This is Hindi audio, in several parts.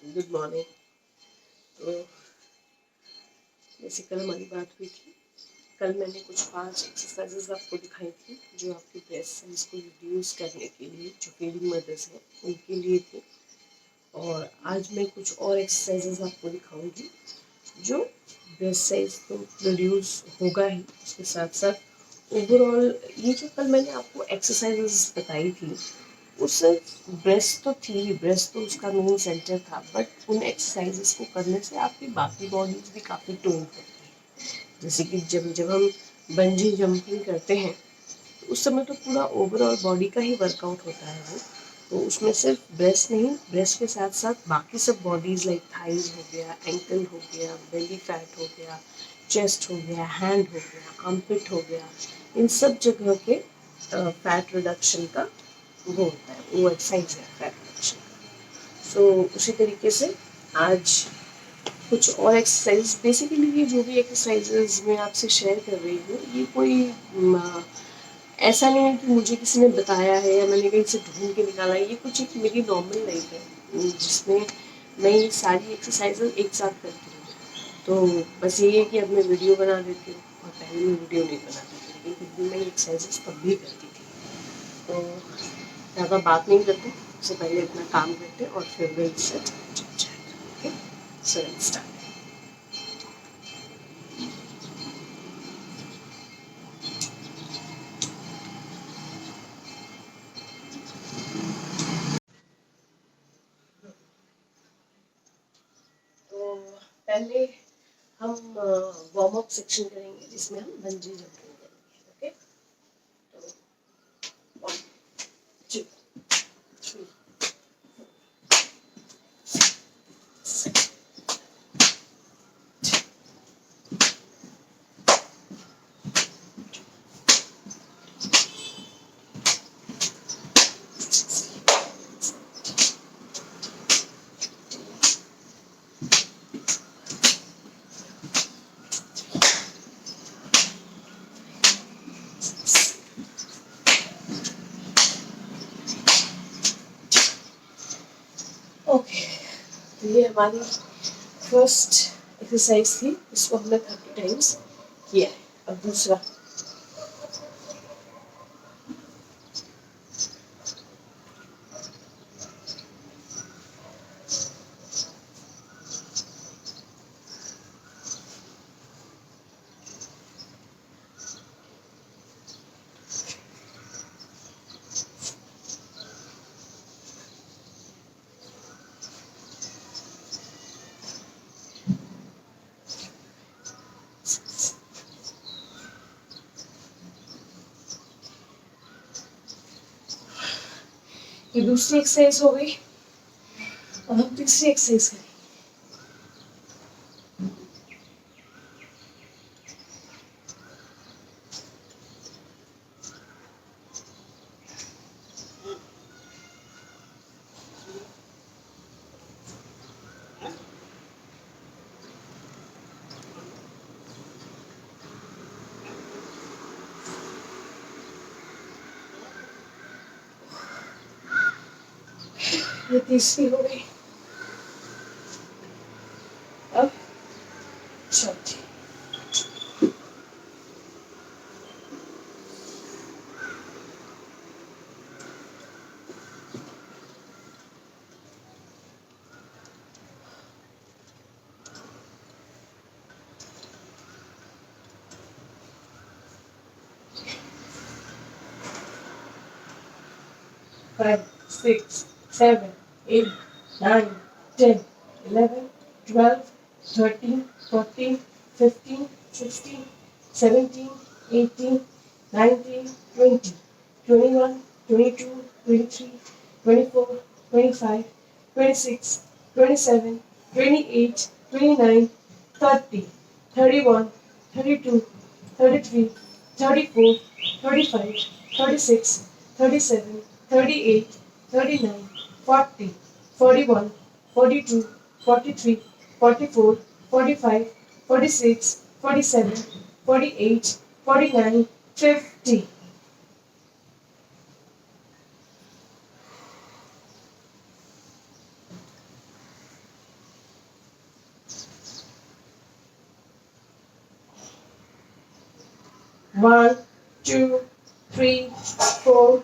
Good morning. तो जैसे कल हमारी बात हुई थी, कल मैंने कुछ 5 एक्सरसाइजेज आपको दिखाई थी जो आपकी ब्रेस्ट साइज को रिड्यूस करने के लिए, जो फीडिंग मदर्स हैं उनके लिए थी। और आज मैं कुछ और एक्सरसाइजेज आपको दिखाऊंगी जो ब्रेस्ट साइज तो रिड्यूस होगा ही, उसके साथ साथ ओवरऑल ये जो कल मैंने आपको एक्सरसाइजेज बताई थी उस ब्रेस्ट तो थी, ब्रेस्ट तो उसका मेन सेंटर था, बट उन एक्सरसाइजेस को करने से आपकी बाकी बॉडीज भी काफ़ी टोन होती है। जैसे कि जब जब हम बंजी जंपिंग करते हैं तो उस समय तो पूरा ओवरऑल बॉडी का ही वर्कआउट होता है वो। तो उसमें सिर्फ ब्रेस्ट नहीं, ब्रेस्ट के साथ साथ बाकी सब बॉडीज लाइक थाइज हो गया, एंकल हो गया, बेली फैट हो गया, चेस्ट हो गया, हैंड हो गया, आर्मपिट हो गया, इन सब जगह के फैट रिडक्शन का वो होता है, वो एक्सरसाइज है फैट रिडक्शन का। सो उसी तरीके से आज कुछ और एक्सरसाइज, बेसिकली ये जो भी एक्सरसाइजेज मैं आपसे शेयर कर रही हूँ ये कोई ऐसा नहीं है कि मुझे किसी ने बताया है या मैंने कहीं से ढूंढ के निकाला है। ये कुछ एक मेरी नॉर्मल लाइफ है जिसमें मैं ये सारी एक्सरसाइजेज एक साथ करती हूँ। तो बस ये है कि अब मैं वीडियो बना देती हूँ, और पहले मैं वीडियो नहीं बनाती थी, लेकिन फिर भी मैं एक्सरसाइजेज तब भी करती थी। तो ज़्यादा बात नहीं करते, उससे पहले अपना काम करते और फिर will set chat. Okay, so let's start. तो पहले हम वार्म अप सेक्शन करेंगे जिसमें हम बंजी जंपिंग करेंगे। ओके, तो 1 2 3 6 ओके। तो ये हमारी फर्स्ट एक्सरसाइज थी, इसको हमने 30 टाइम्स किया है। अब दूसरा, 6 ये दूसरी एक्सरसाइज हो गई। अब हम तीसरी एक्सरसाइज करें। ये तीसरी हो गई। अब चौथी। 5 6 7 8 9 10 11 12 13 14 15 16 17 18 19 20 21 22 23 24 25 26 27 28 29 30 31 32 33 34 35 36 37 38 39 40 41 42 43 44 45 46 47 48 49 50। 1, 2, 3, 4,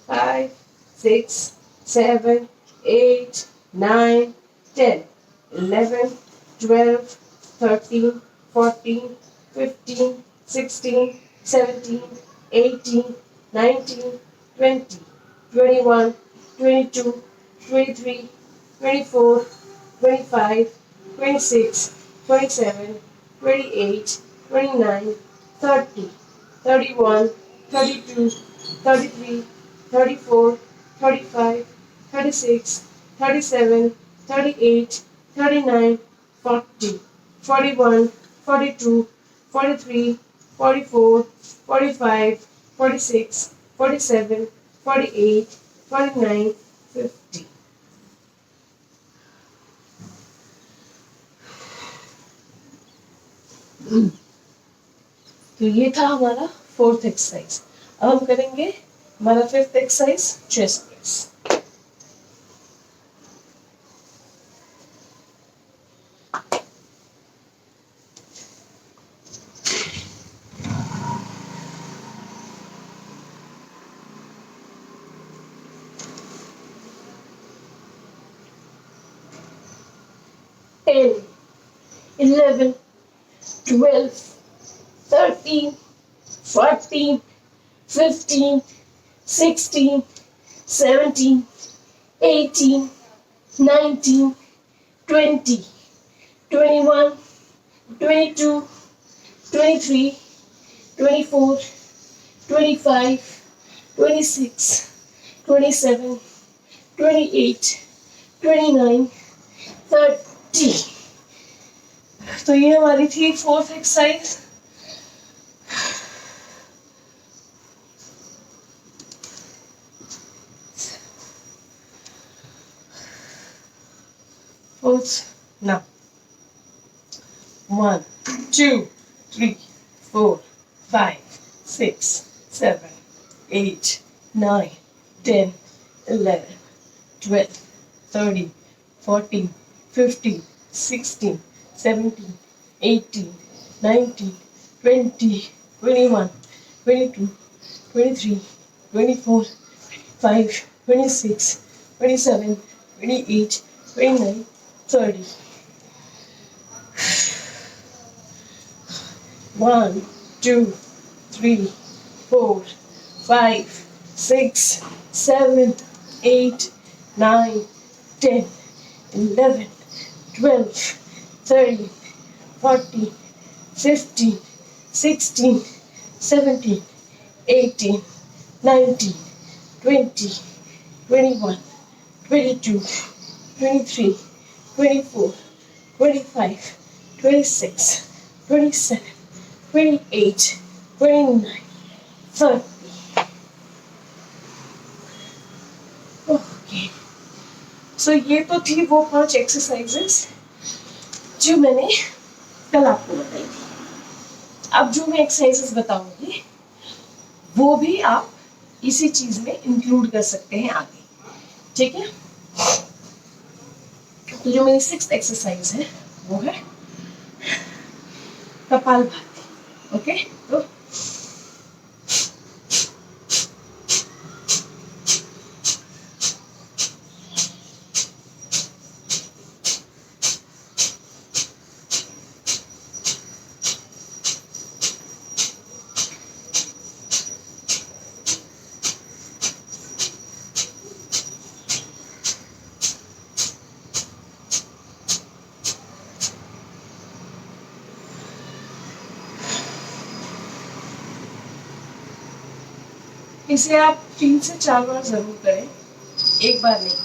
5, 6, 7, 8, 9, 10, 11, 12, 13, 14, 15, 16, 17, 18, 19, 20, 21, 22, 23, 24, 25, 26, 27, 28, 29, 30, 31, 32, 33, 34, 35, 36, 37, 38, 39, 40, 41, 42, 43, 44, 45, 46, 47, 48, 49, 50. तो ये था हमारा फोर्थ एक्सरसाइज। अब हम करेंगे हमारा fifth exercise, chest press. Ten, 11, 12, 13, 14, 15, 16, 17, 18, 19, 20, 21, 22, 23, 24, 25, 26, 27, 28, 29, 30। तो ये हमारी थी फोर्थ एक्सरसाइज। Now 1, 2, 3, 4, 5, 6, 7, 8, 9, 10, 11, 12, 13, 14, 15, 16, 17, 18, 19, 20, 21, 22, 23, 24, 25, 26, 27, 28, 29, 30. 1, 2, 3, 4, 5, 6, 7, 8, 9, 10, 11, 12, 13, 14, 15, 16, 17, 18, 19, 20, 21, 22, 23, 24, 25, 26, 27, 28, 29, 30. ओके, सो ये तो थी वो 5 एक्सरसाइजेस जो मैंने कल आपको बताई थी। अब जो मैं एक्सरसाइजेस बताऊंगी वो भी आप इसी चीज में इंक्लूड कर सकते हैं आगे, ठीक है। तो जो मेरी 6th एक्सरसाइज है वो है कपालभाति। ओके, तो इसे आप 3 से 4 बार जरूर करें, एक बार नहीं।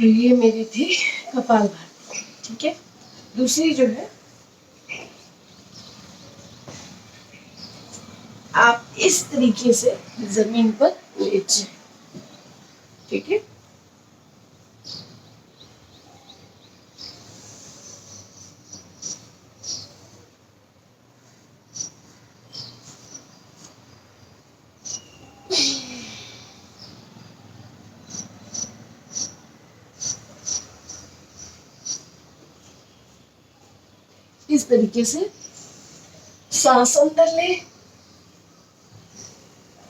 तो ये मेरी थी कपालभाति, ठीक है। दूसरी जो है, आप इस तरीके से जमीन पर लेट जाए, ठीक है। इस तरीके से सांस अंदर ले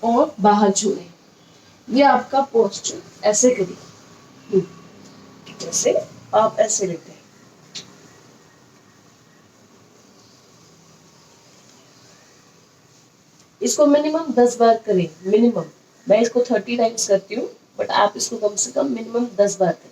और बाहर छोड़े। ये आपका पोस्चर ऐसे करिए, जैसे आप ऐसे लेते हैं। इसको मिनिमम 10 बार करें, मिनिमम। मैं इसको 30 टाइम्स करती हूँ, बट आप इसको कम से कम मिनिमम 10 बार करें।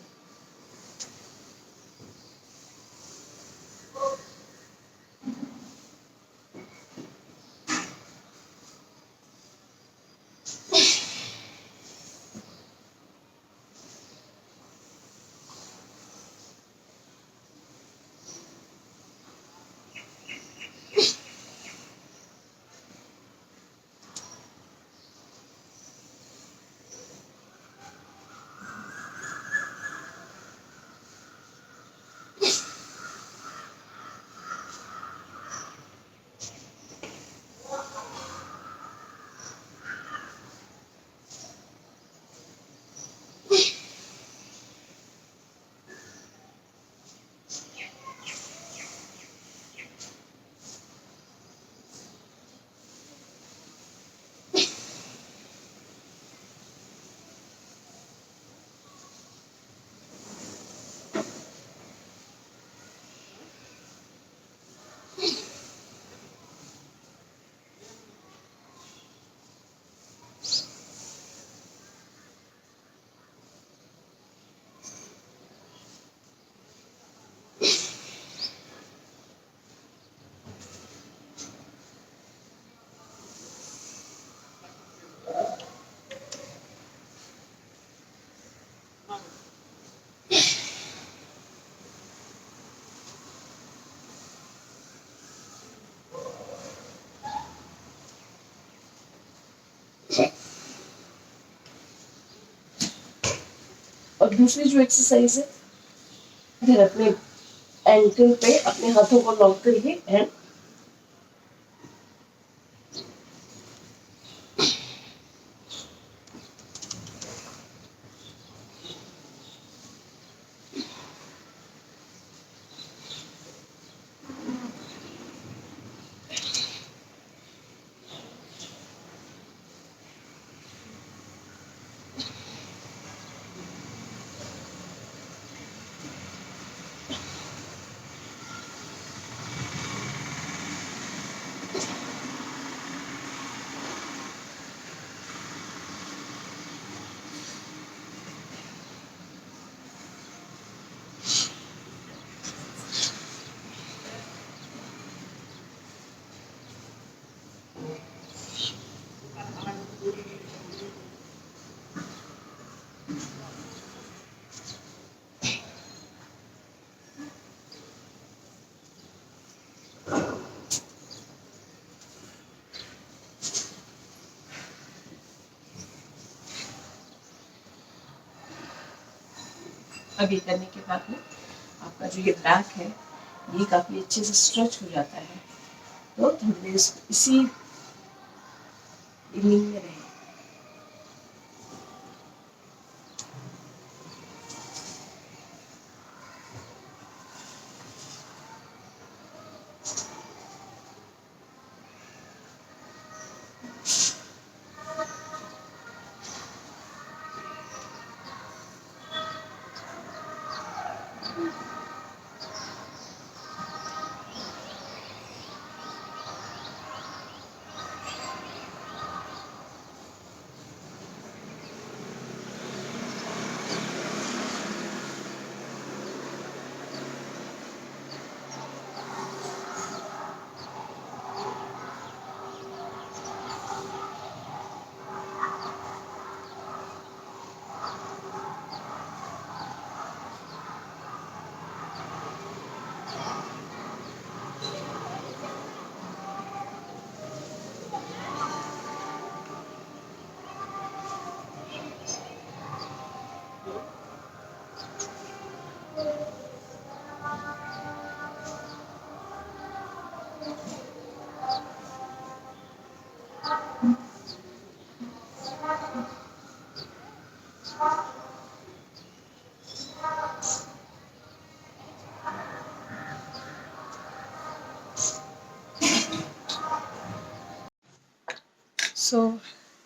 और दूसरी जो एक्सरसाइज है, फिर अपने एंकल पे अपने हाथों को लॉक करिए एंड अब ये करने के बाद में आपका जो ये बैक है, ये काफ़ी अच्छे से स्ट्रेच हो जाता है। तो थोड़ी देर इसी नींद में रहें।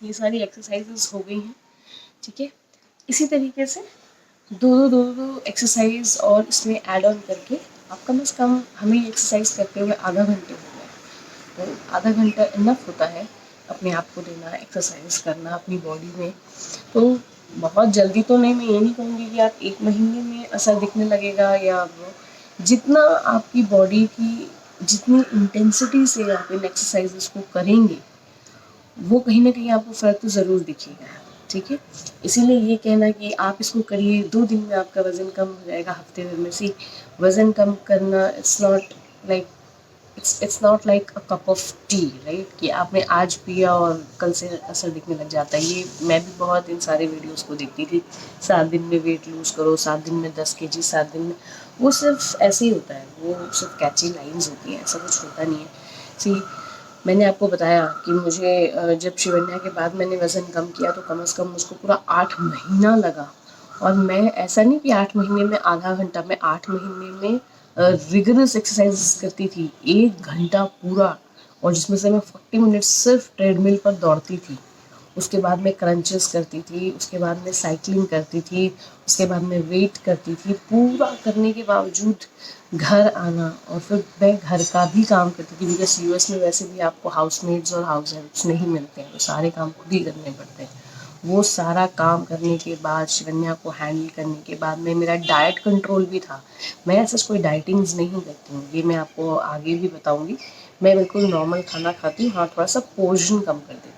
ये सारी एक्सरसाइजेस हो गई हैं, ठीक है। इसी तरीके से दो एक्सरसाइज और इसमें ऐड ऑन करके आप कम से कम, हमें एक्सरसाइज करते हुए आधा घंटे हो गया, तो आधा घंटा इनफ होता है अपने आप को देना, एक्सरसाइज करना अपनी बॉडी में। तो बहुत जल्दी तो नहीं, मैं ये नहीं कहूँगी कि आप 1 महीने में असर दिखने लगेगा, या जितना आपकी बॉडी की जितनी इंटेंसिटी से आप इन एक्सरसाइजेस को करेंगे वो कहीं ना कहीं आपको फ़र्क तो ज़रूर दिखेगा, ठीक है। इसीलिए ये कहना कि आप इसको करिए 2 दिन में आपका वज़न कम हो जाएगा, हफ्ते भर में से वज़न कम करना, it's not like a cup of T, right, कि आपने आज पिया और कल से असर दिखने लग जाता है। ये मैं भी बहुत इन सारे वीडियोस को देखती थी, 7 दिन में वेट लूज़ करो, 7 दिन में 10 kg, 7 दिन में, वो सिर्फ ऐसे ही होता है, वो सिर्फ कैची लाइंस होती हैं, ऐसा कुछ होता नहीं है। सी, मैंने आपको बताया कि मुझे जब शिवन्या के बाद मैंने वज़न कम किया तो कम से कम मुझको पूरा 8 महीना लगा। और मैं ऐसा नहीं कि 8 महीने में आधा घंटा, मैं 8 महीने में रिगरस एक्सरसाइज करती थी, 1 घंटा पूरा, और जिसमें से मैं 40 मिनट सिर्फ ट्रेडमिल पर दौड़ती थी। उसके बाद मैं क्रंचेस करती थी, उसके बाद मैं साइकिलिंग करती थी, उसके बाद मैं वेट करती थी। पूरा करने के बावजूद घर आना, और फिर मैं घर का भी काम करती थी, बिकॉज यूएस में वैसे भी आपको हाउसमेट्स और हाउस हेल्प्स नहीं मिलते हैं, तो सारे काम खुद ही करने पड़ते हैं। वो सारा काम करने के बाद, शिवन्या को हैंडल करने के बाद में मेरा डाइट कंट्रोल भी था। मैं ऐसा कोई डाइटिंग्स नहीं करती हूँ, ये मैं आपको आगे भी बताऊँगी। मैं बिल्कुल नॉर्मल खाना खाती हूँ, हाँ थोड़ा सा पोर्शन कम कर देती हूँ।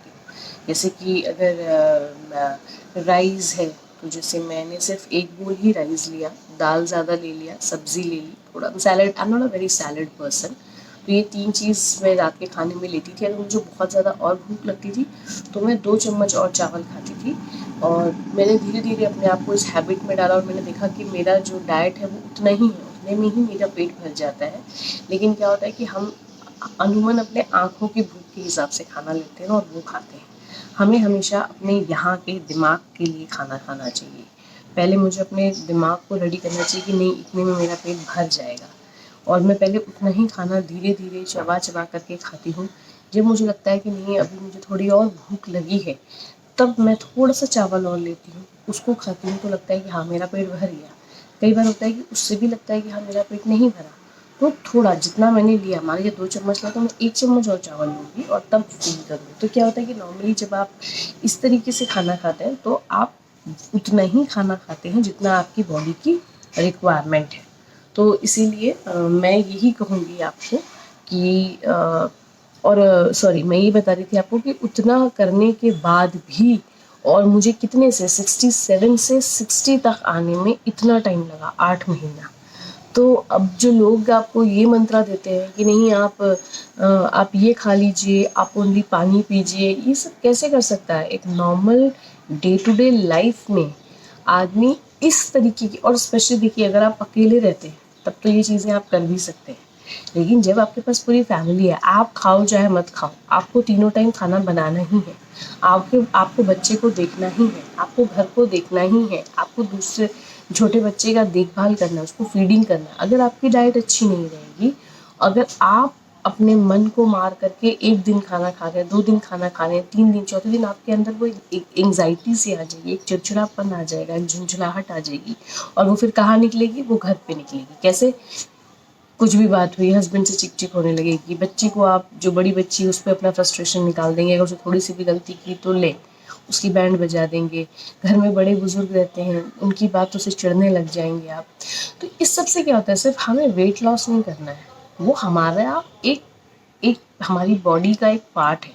जैसे कि अगर राइस है तो जैसे मैंने सिर्फ 1 बोल ही राइस लिया, दाल ज़्यादा ले लिया, सब्ज़ी ले ली, थोड़ा salad, I am not a very salad person, तो ये 3 चीज़ मैं रात के खाने में लेती थी। अगर मुझे बहुत ज़्यादा और भूख लगती थी तो मैं 2 चम्मच और चावल खाती थी। और मैंने धीरे धीरे अपने आप को इस हैबिट में डाला, और मैंने देखा कि मेरा जो डाइट है वो उतना ही है, उतने में ही मेरा पेट भर जाता है। लेकिन क्या होता है कि हम अमूमन अपने आँखों की भूख के हिसाब से खाना लेते हैं और वो खाते हैं। हमें हमेशा अपने यहाँ के दिमाग के लिए खाना खाना चाहिए। पहले मुझे अपने दिमाग को रेडी करना चाहिए कि नहीं, इतने में मेरा पेट भर जाएगा, और मैं पहले उतना ही खाना धीरे धीरे चबा चबा करके खाती हूँ। जब मुझे लगता है कि नहीं, अभी मुझे थोड़ी और भूख लगी है, तब मैं थोड़ा सा चावल और लेती हूँ, उसको खाती हूँ, तो लगता है कि हाँ मेरा पेट भर गया। कई बार होता है कि उससे भी लगता है कि हाँ मेरा पेट नहीं भरा, तो थोड़ा जितना मैंने लिया, मान लीजिए 2 चम्मच लिया, तो मैं 1 चम्मच और चावल लूँगी और तब फील करूँगी। तो क्या होता है कि नॉर्मली जब आप इस तरीके से खाना खाते हैं तो आप उतना ही खाना खाते हैं जितना आपकी बॉडी की रिक्वायरमेंट है। तो इसीलिए मैं यही कहूँगी आपको कि और सॉरी, मैं ये बता रही थी आपको कि उतना करने के बाद भी, और मुझे कितने से 67 से 60 तक आने में इतना टाइम लगा, 8 महीना। तो अब जो लोग आपको ये मंत्रा देते हैं कि नहीं, आप ये खा लीजिए, आप ओनली पानी पीजिए, ये सब कैसे कर सकता है? एक normal day to day life में आदमी इस तरीके की, और स्पेशली देखिए अगर आप अकेले रहते हैं तब तो ये चीज़ें आप कर भी सकते हैं, लेकिन जब आपके पास पूरी फैमिली है, आप खाओ चाहे मत खाओ, आपको तीनों टाइम खाना बनाना ही है, आपको बच्चे को देखना ही है, आपको घर को देखना ही है, आपको दूसरे छोटे बच्चे का देखभाल करना है, उसको फीडिंग करना है। अगर आपकी डाइट अच्छी नहीं रहेगी, अगर आप अपने मन को मार करके 1 दिन खाना खा रहे हैं, 2 दिन खाना खा रहे हैं, 3 दिन, चौथे दिन आपके अंदर वो एक एंग्जाइटी सी आ जाएगी, एक चिड़चिड़ापन आ जाएगा, एक झुंझलाहट आ जाएगी, और वो फिर कहाँ निकलेगी? वो घर पे निकलेगी। कैसे? कुछ भी बात हुई, हस्बैंड से चिक चिक होने लगेगी, बच्ची को, आप जो बड़ी बच्ची है उस पर अपना फ्रस्ट्रेशन निकाल देंगे, अगर उसने थोड़ी सी भी गलती की तो ले उसकी बैंड बजा देंगे। घर में बड़े बुजुर्ग रहते हैं, उनकी बातों से चिढ़ने लग जाएंगे आप। तो इस सब से क्या होता है, सिर्फ हमें वेट लॉस नहीं करना है, वो हमारा एक एक हमारी बॉडी का एक पार्ट है,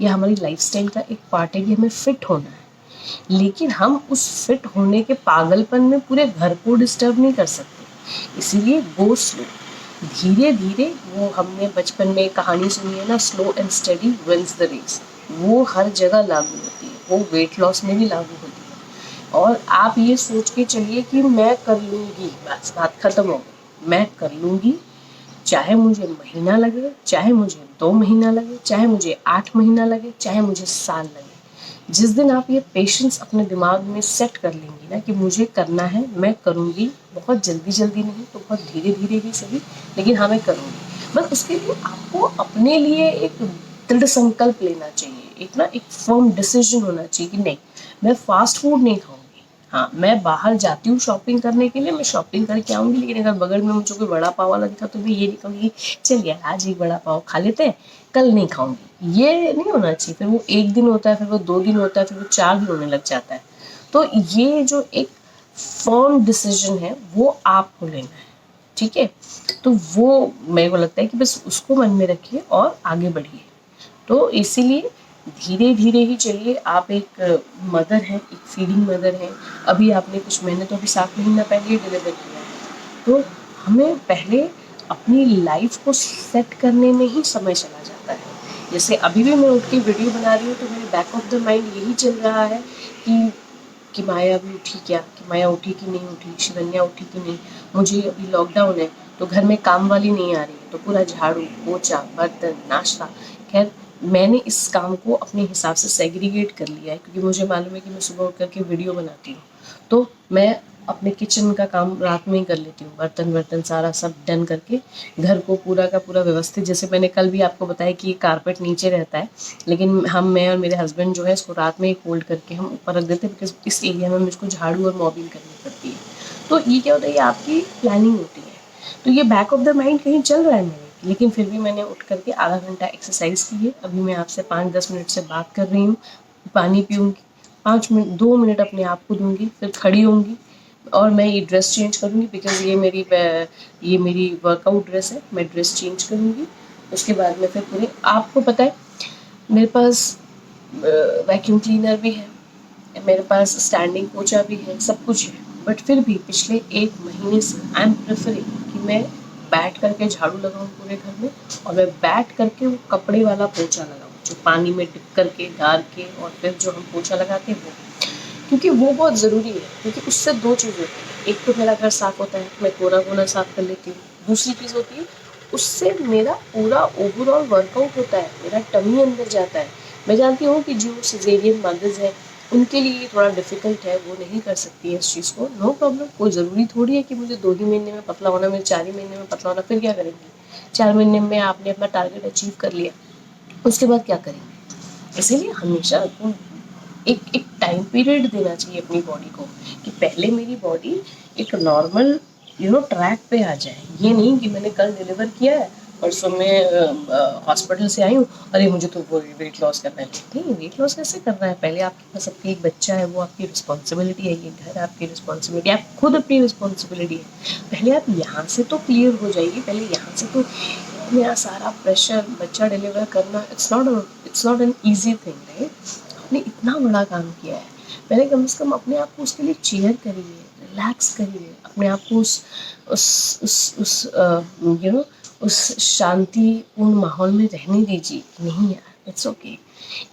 या हमारी लाइफस्टाइल का एक पार्ट है कि हमें फिट होना है। लेकिन हम उस फिट होने के पागलपन में पूरे घर को डिस्टर्ब नहीं कर सकते। इसीलिए गो स्लो, धीरे धीरे। वो हमने बचपन में कहानी सुनी है ना, slow and steady wins the race, वो हर जगह लागू होती है, वो वेट लॉस में भी लागू होती है। और आप ये सोच के चलिए कि मैं कर लूँगी, बस बात खत्म हो गई, मैं कर लूँगी, चाहे मुझे महीना लगे, चाहे मुझे 2 महीना लगे, चाहे मुझे 8 महीना लगे, चाहे मुझे साल लगे। जिस दिन आप ये पेशेंस अपने दिमाग में सेट कर लेंगी ना कि मुझे करना है, मैं करूँगी, बहुत जल्दी जल्दी नहीं तो बहुत धीरे धीरे ही सही, लेकिन हाँ मैं करूँगी। बस उसके लिए आपको अपने लिए एक दृढ़ संकल्प लेना चाहिए, एक ना एक फर्म डिसीजन होना चाहिए कि नहीं, मैं फास्ट फूड नहीं खाऊंगी। हाँ, मैं बाहर जाती हूँ शॉपिंग करने के लिए, मैं शॉपिंग करके आऊँगी, लेकिन अगर बगल में मुझे कोई बड़ा पाव वाला दिखा तो मैं ये नहीं कहूँगी चल यार आज एक बड़ा पाव खा लेते हैं, कल नहीं खाऊंगी। ये नहीं होना चाहिए। फिर वो एक दिन होता है, फिर वो 2 दिन होता है, फिर वो 4 दिन होने लग जाता है। तो ये जो एक फर्म डिसीजन है वो आपको लेना है, ठीक है। तो वो मेरे को लगता है कि बस उसको मन में रखिए और आगे बढ़िए। तो इसीलिए धीरे धीरे ही चलिए। आप एक मदर हैं, एक फीडिंग मदर हैं। अभी आपने कुछ महीने तो अभी 7 महीना पहले ही डिलीवर किया है। तो हमें पहले अपनी लाइफ को सेट करने में ही समय चला जाता है। जैसे अभी भी मैं उठ के वीडियो बना रही हूँ तो मेरे बैक ऑफ द माइंड यही चल रहा है कि माया अभी उठी क्या, कि माया उठी कि नहीं उठी, शिवन्या उठी कि नहीं। मुझे अभी लॉकडाउन है तो घर में काम वाली नहीं आ रही है, तो पूरा झाड़ू पोछा बर्तन नाश्ता। खैर, मैंने इस काम को अपने हिसाब से सेग्रीगेट कर लिया है, क्योंकि मुझे मालूम है कि मैं सुबह उठ करके वीडियो बनाती हूँ, तो मैं अपने किचन का काम रात में ही कर लेती हूँ। बर्तन वर्तन सारा सब डन करके घर को पूरा का पूरा व्यवस्थित, जैसे मैंने कल भी आपको बताया कि ये कारपेट नीचे रहता है, लेकिन मैं और मेरे हस्बैंड जो है इसको रात में ही फोल्ड करके हम ऊपर रख देते हैं, बिकॉज इस एरिया में मुझको झाड़ू और मॉबिंग करनी पड़ती है। तो ये क्या होता है, ये आपकी प्लानिंग होती है। तो ये बैक ऑफ द माइंड कहीं चल रहा है मेरे, लेकिन फिर भी मैंने उठ करके आधा घंटा एक्सरसाइज की है। अभी मैं आपसे 5-10 मिनट से बात कर रही हूँ, पानी पीऊँगी, 5 मिनट 2 मिनट अपने आप को दूंगी, फिर खड़ी होंगी और मैं ये ड्रेस चेंज करूँगी, बिकॉज ये मेरी वर्कआउट ड्रेस है। मैं ड्रेस चेंज करूँगी, उसके बाद में फिर पूरे, आपको पता है मेरे पास वैक्यूम क्लीनर भी है, मेरे पास स्टैंडिंग पोछा भी है, सब कुछ है। बट फिर भी पिछले 1 महीने से आई एम प्रेफरिंग कि मैं बैठ करके झाड़ू लगाऊं पूरे घर में, और मैं बैठ करके वो कपड़े वाला पोछा लगाऊं जो पानी में डिप करके डाल के और फिर जो हम पोछा लगाते हैं वो, क्योंकि वो बहुत ज़रूरी है। क्योंकि उससे 2 चीज़ होती है, एक तो मेरा घर साफ़ होता है, मैं कोना कोना साफ़ कर लेती हूँ। दूसरी चीज़ होती है, उससे मेरा पूरा ओवरऑल वर्कआउट होता है, मेरा टमी अंदर जाता है। मैं जानती हूँ कि जो सिजेरियन मदर्स हैं उनके लिए ये थोड़ा डिफ़िकल्ट है, वो नहीं कर सकती है इस चीज़ को, नो प्रॉब्लम। कोई ज़रूरी थोड़ी है कि मुझे 2 ही महीने में पतला होना, मुझे 4 ही महीने में पतला होना, फिर क्या करेंगे? 4 महीने में आपने अपना टारगेट अचीव कर लिया, उसके बाद क्या करेंगे? इसीलिए हमेशा एक टाइम पीरियड देना चाहिए अपनी बॉडी को, कि पहले मेरी बॉडी एक नॉर्मल ट्रैक पे आ जाए। ये नहीं कि मैंने कल डिलीवर किया है, परसों मैं हॉस्पिटल से आई हूँ, अरे मुझे तो वो वेट लॉस करना है। नहीं, वेट लॉस कैसे करना है? पहले आपके पास आपकी एक बच्चा है, वो आपकी रिस्पॉन्सिबिलिटी है, ये घर आपकी रिस्पॉन्सिबिलिटी, आप खुद अपनी रिस्पॉन्सिबिलिटी है। पहले आप यहाँ से तो क्लियर हो जाइए, पहले यहाँ से तो मेरा सारा प्रेशर, बच्चा डिलीवर करना, it's not an easy thing, right? आपने इतना बड़ा काम किया है, पहले कम से कम अपने आप को उसके लिए चेयर करिए, रिलैक्स करिए, अपने आप को उस यू नो उस शांतिपूर्ण माहौल में रहने दीजिए। नहीं यार, इट्स ओके।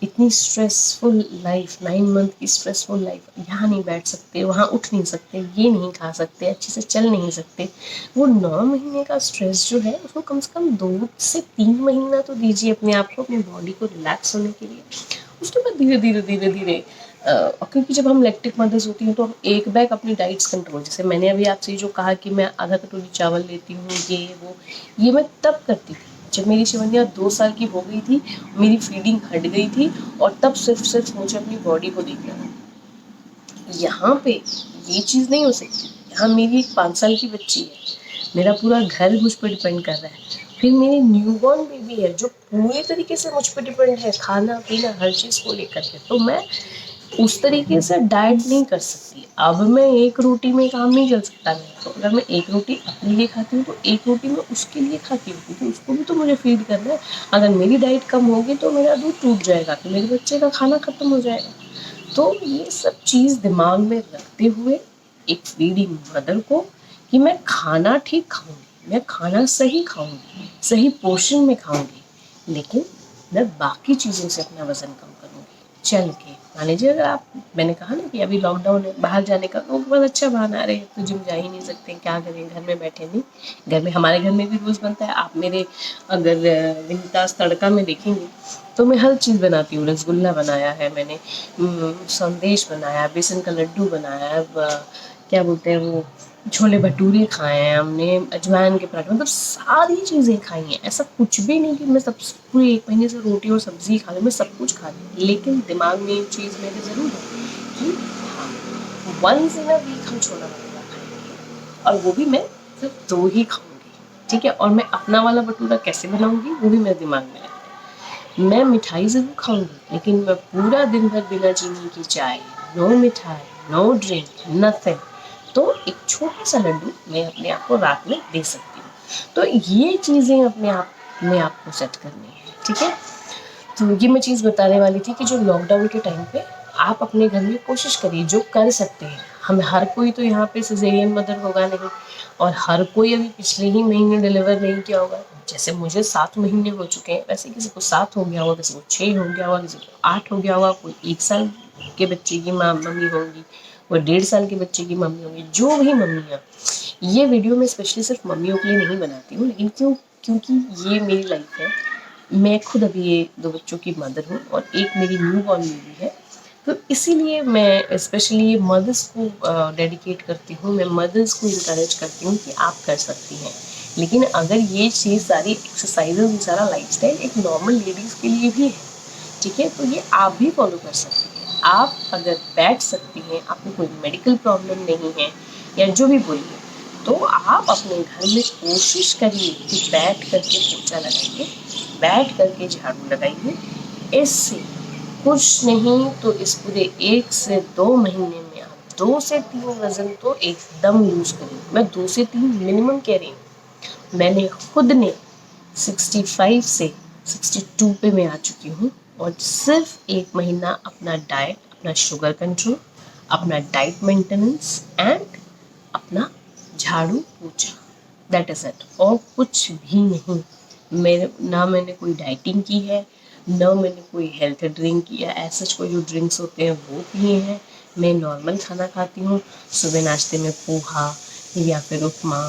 इतनी स्ट्रेसफुल लाइफ, 9 मंथ की स्ट्रेसफुल लाइफ, यहाँ नहीं बैठ सकते, वहाँ उठ नहीं सकते, ये नहीं खा सकते, अच्छे से चल नहीं सकते। वो 9 महीने का स्ट्रेस जो है उसको कम से कम 2 से 3 महीना तो दीजिए अपने आप को, अपनी बॉडी को रिलैक्स होने के लिए। उसके बाद धीरे धीरे धीरे धीरे क्योंकि जब हम लैक्टिक मदर्स होती हैं तो हम एक बैग अपनी डाइट्स कंट्रोल, जैसे मैंने अभी आपसे जो कहा कि मैं आधा कटोरी चावल लेती हूँ, ये वो, ये मैं तब करती थी जब मेरी शिवन्या 2 साल की हो गई थी, मेरी फीडिंग हट गई थी, और तब सिर्फ मुझे अपनी बॉडी को देखना था। यहाँ पे ये चीज़ नहीं हो सकती। यहाँ मेरी एक 5 साल की बच्ची है, मेरा पूरा घर मुझ पर डिपेंड कर रहा है, फिर मेरी न्यूबॉर्न बेबी है जो पूरे तरीके से मुझ पर डिपेंड है, खाना पीना हर चीज़ को लेकर के। तो मैं उस तरीके से डाइट नहीं कर सकती। अब मैं एक रोटी में काम नहीं चल सकता मेरा, तो अगर मैं एक रोटी अपने लिए खाती हूँ तो एक रोटी मैं उसके लिए खाती हूँ, क्योंकि उसको भी तो मुझे फीड करना है। अगर मेरी डाइट कम होगी तो मेरा दूध टूट जाएगा, तो मेरे बच्चे का खाना खत्म हो जाएगा। तो ये सब चीज़ दिमाग में रखते हुए एक फीडिंग मदर को, कि मैं खाना ठीक खाऊंगी, मैं खाना सही खाऊंगी, सही पोर्शन में खाऊंगी, लेकिन मैं बाकी चीज़ों से अपना वज़न कम करूंगी चल के। मान लीजिए अगर आप, मैंने कहा ना कि अभी लॉकडाउन है, बाहर जाने का तो बहुत अच्छा बहाना, अरे तो जिम जा ही नहीं सकते, क्या करें, घर में बैठे नहीं। घर में, हमारे घर में भी रोज़ बनता है। आप मेरे अगर विंतास तड़का में देखेंगे तो मैं हर चीज़ बनाती हूँ। रसगुल्ला बनाया है मैंने, संदेश बनाया, बेसन का लड्डू बनाया है, क्या बोलते हैं वो, छोले भटूरे खाए हैं हमने, अजवाइन के पराठे, मतलब सारी चीज़ें खाई हैं। ऐसा कुछ भी नहीं कि मैं सब पूरे 1 महीने से रोटी और सब्ज़ी खा रही, मैं सब कुछ खा रही हूँ। लेकिन दिमाग में एक चीज़ मेरे ज़रूर है कि हाँ, वंस इन अ वीक हम छोला भटूरा खाएंगे, और वो भी मैं सिर्फ 2 ही खाऊंगी, ठीक है। और मैं अपना वाला भटूरा कैसे बनाऊंगी वो भी मेरे दिमाग में है। मैं मिठाई ज़रूर खाऊंगी, लेकिन मैं पूरा दिन भर बिना चीनी की चाय, नो मिठाई, नो ड्रिंक, नथिंग। तो एक छोटा सा लड्डू मैं अपने आप को रात में दे सकती हूँ। तो ये चीज़ें अपने आप में आपको सेट करनी है, ठीक है। तो ये मैं चीज़ बताने वाली थी कि जो लॉकडाउन के टाइम पे आप अपने घर में कोशिश करिए जो कर सकते हैं। हम हर कोई तो यहाँ पे सिजेरियन मदर होगा नहीं, और हर कोई अभी पिछले ही महीने डिलीवर नहीं किया होगा। जैसे मुझे 7 महीने हो चुके हैं, वैसे किसी को 7 हो गया होगा, किसी को 6 हो गया होगा, किसी को 8 हो गया होगा, कोई 1 साल के बच्चे की मम्मी होंगी, कोई 1.5 साल के बच्चे की मम्मी होंगी। जो भी मम्मियाँ, ये वीडियो मैं स्पेशली सिर्फ मम्मियों के लिए नहीं बनाती हूँ, लेकिन क्योंकि ये मेरी लाइफ है। मैं खुद अभी ये 2 बच्चों की मदर हूँ और एक मेरी न्यू बॉर्न बेबी है। तो इसीलिए मैं स्पेशली मदर्स को डेडिकेट करती हूँ, मैं मदर्स को इनकरेज करती हूँ कि आप कर सकती हैं। लेकिन अगर ये चीज़ सारी एक्सरसाइजेज, ये सारा लाइफस्टाइल एक नॉर्मल लेडीज़ के लिए भी है, ठीक है। तो ये आप भी फॉलो कर सकती हैं। आप अगर बैठ सकती हैं, आपको कोई मेडिकल प्रॉब्लम नहीं है या जो भी बोलिए, तो आप अपने घर में कोशिश करिए कि बैठ करके पोछा लगाइए, बैठ करके झाड़ू लगाइए। इससे कुछ नहीं तो इस पूरे 1 से 2 महीने में आप 2 से 3 वज़न तो एकदम लूज़ करिए। मैं 2 से 3 मिनिमम कह रही हूँ। मैंने खुद ने 65 से 62 पे मैं आ चुकी हूँ, और सिर्फ 1 महीना अपना डाइट, अपना शुगर कंट्रोल, अपना डाइट मेंटेनेंस एंड अपना झाड़ू पोछा, दैट इज़ इट, और कुछ भी नहीं। मेरे ना मैंने कोई डाइटिंग की है, ना मैंने कोई हेल्थ ड्रिंक किया, ऐसा कोई जो ड्रिंक्स होते हैं वो पिए हैं। मैं नॉर्मल खाना खाती हूँ। सुबह नाश्ते में पोहा या फिर उपमा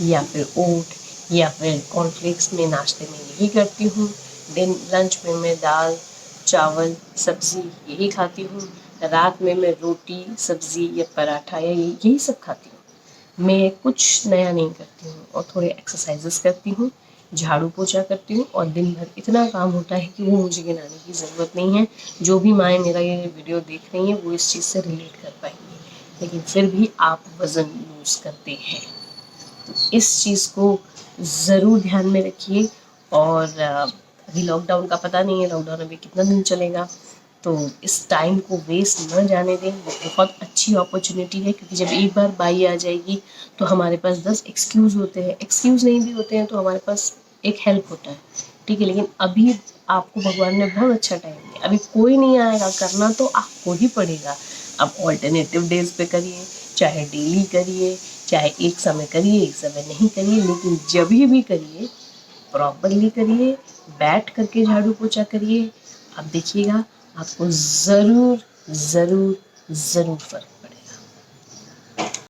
या फिर ओट या फिर कॉर्नफ्लेक्स में नाश्ते में यही करती हूँ। दिन लंच में मैं दाल चावल सब्ज़ी यही खाती हूँ। रात में मैं रोटी सब्ज़ी या पराठा या यही सब खाती हूँ। मैं कुछ नया नहीं करती हूँ, और थोड़े एक्सरसाइजेस करती हूँ, झाड़ू पोछा करती हूँ, और दिन भर इतना काम होता है कि वो मुझे गिनाने की ज़रूरत नहीं है। जो भी माएँ मेरा ये वीडियो देख रही हैं वो इस चीज़ से रिलेट कर पाएंगी। लेकिन फिर भी आप वज़न लूज़ करते हैं, तो इस चीज़ को ज़रूर ध्यान में रखिए। और अभी लॉकडाउन का पता नहीं है, लॉकडाउन अभी कितना दिन चलेगा, तो इस टाइम को वेस्ट न जाने दें। वो बहुत अच्छी अपॉर्चुनिटी है, क्योंकि जब एक बार बाई आ जाएगी तो हमारे पास 10 एक्सक्यूज़ होते हैं, एक्सक्यूज़ नहीं भी होते हैं तो हमारे पास एक हेल्प होता है, ठीक है। लेकिन अभी आपको भगवान ने बहुत अच्छा टाइम दिया, अभी कोई नहीं आएगा, करना तो आपको ही पड़ेगा। अब ऑल्टरनेटिव डेज पे करिए, चाहे डेली करिए, चाहे एक समय करिए एक समय नहीं करिए, लेकिन जब भी करिए प्रॉपरली करिए, बैठ करके झाड़ू पोछा करिए। आप देखिएगा आपको ज़रूर ज़रूर ज़रूर फ़र्क